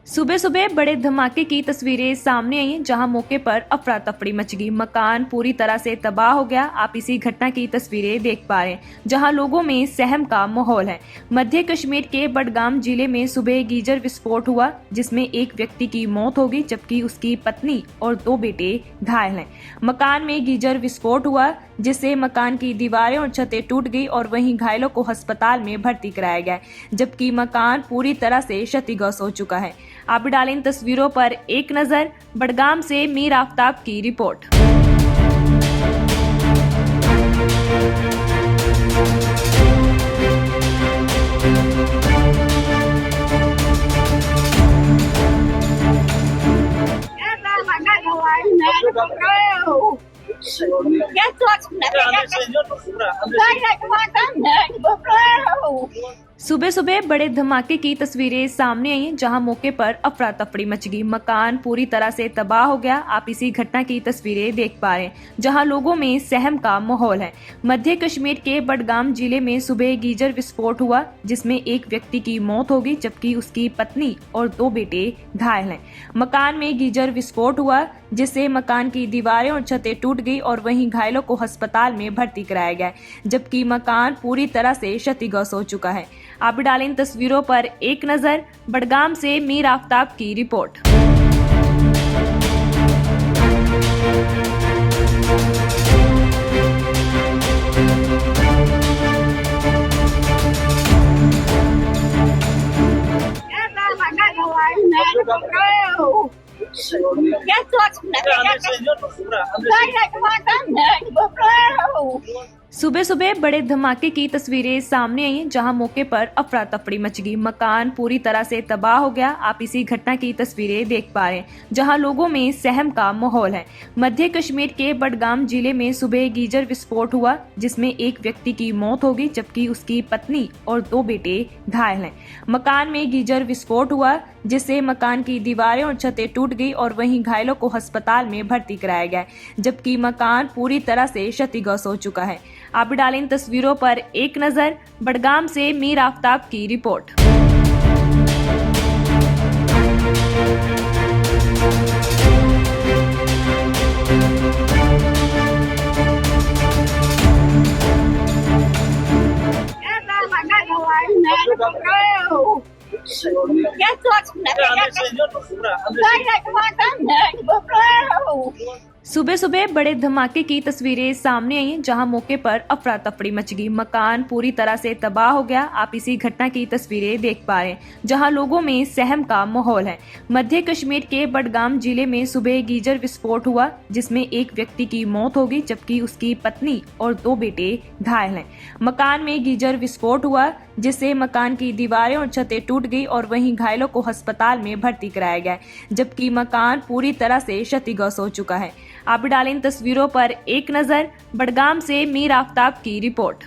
सुबह सुबह बड़े धमाके की तस्वीरें सामने आई हैं, जहां मौके पर अफरा तफरी मच गई। मकान पूरी तरह से तबाह हो गया। आप इसी घटना की तस्वीरें देख पा रहे हैं, जहां लोगों में सहम का माहौल है। मध्य कश्मीर के बडगाम जिले में सुबह गीजर विस्फोट हुआ, जिसमें एक व्यक्ति की मौत हो गई, जबकि उसकी पत्नी और 2 बेटे घायल हैं। मकान में गीजर विस्फोट हुआ, जिससे मकान की दीवारें और छतें टूट गई और वहीं घायलों को अस्पताल में भर्ती कराया गया, जबकि मकान पूरी तरह से क्षतिग्रस्त हो चुका है। आप डालें इन तस्वीरों पर एक नजर। बडगाम से मीर आफ्ताब की रिपोर्ट। सुबह सुबह बड़े धमाके की तस्वीरें सामने आई हैं, जहां मौके पर अफरा तफरी मच गई। मकान पूरी तरह से तबाह हो गया। आप इसी घटना की तस्वीरें देख पा रहे हैं, जहां लोगों में सहम का माहौल है। मध्य कश्मीर के बडगाम जिले में सुबह गीजर विस्फोट हुआ, जिसमें एक व्यक्ति की मौत हो गई, जबकि उसकी पत्नी और 2 बेटे घायल हैं। मकान में गीजर विस्फोट हुआ, जिससे मकान की दीवारें और छतें टूट गई और वहीं घायलों को अस्पताल में भर्ती कराया गया, जबकि मकान पूरी तरह से क्षतिग्रस्त हो चुका है। आप डालें इन तस्वीरों पर एक नजर। बडगाम से मीर आफ्ताब की रिपोर्ट। सुबह सुबह बड़े धमाके की तस्वीरें सामने आई हैं, जहां मौके पर अफरा तफरी मच गई। मकान पूरी तरह से तबाह हो गया। आप इसी घटना की तस्वीरें देख पा रहे हैं, जहां लोगों में सहम का माहौल है। मध्य कश्मीर के बडगाम जिले में सुबह गीजर विस्फोट हुआ, जिसमें एक व्यक्ति की मौत हो गई, जबकि उसकी पत्नी और 2 बेटे घायल हैं। मकान में गीजर विस्फोट हुआ, जिससे मकान की दीवारें और छतें टूट गई और वहीं घायलों को अस्पताल में भर्ती कराया गया, जबकि मकान पूरी तरह से क्षतिग्रस्त हो चुका है। आप डालें इन तस्वीरों पर एक नजर। बडगाम से मीर आफ्ताब की रिपोर्ट। सुबह सुबह बड़े धमाके की तस्वीरें सामने आई हैं, जहां मौके पर अफरा तफरी मच गई। मकान पूरी तरह से तबाह हो गया। आप इसी घटना की तस्वीरें देख पा रहे हैं, जहां लोगों में सहम का माहौल है। मध्य कश्मीर के बडगाम जिले में सुबह गीजर विस्फोट हुआ, जिसमें एक व्यक्ति की मौत हो गई, जबकि उसकी पत्नी और 2 बेटे घायल हैं। मकान में गीजर विस्फोट हुआ, जिससे मकान की दीवारें और छतें टूट गई और वहीं घायलों को अस्पताल में भर्ती कराया गया, जबकि मकान पूरी तरह से क्षतिग्रस्त हो चुका है। आप डालें इन तस्वीरों पर एक नजर। बडगाम से मीर आफ्ताब की रिपोर्ट।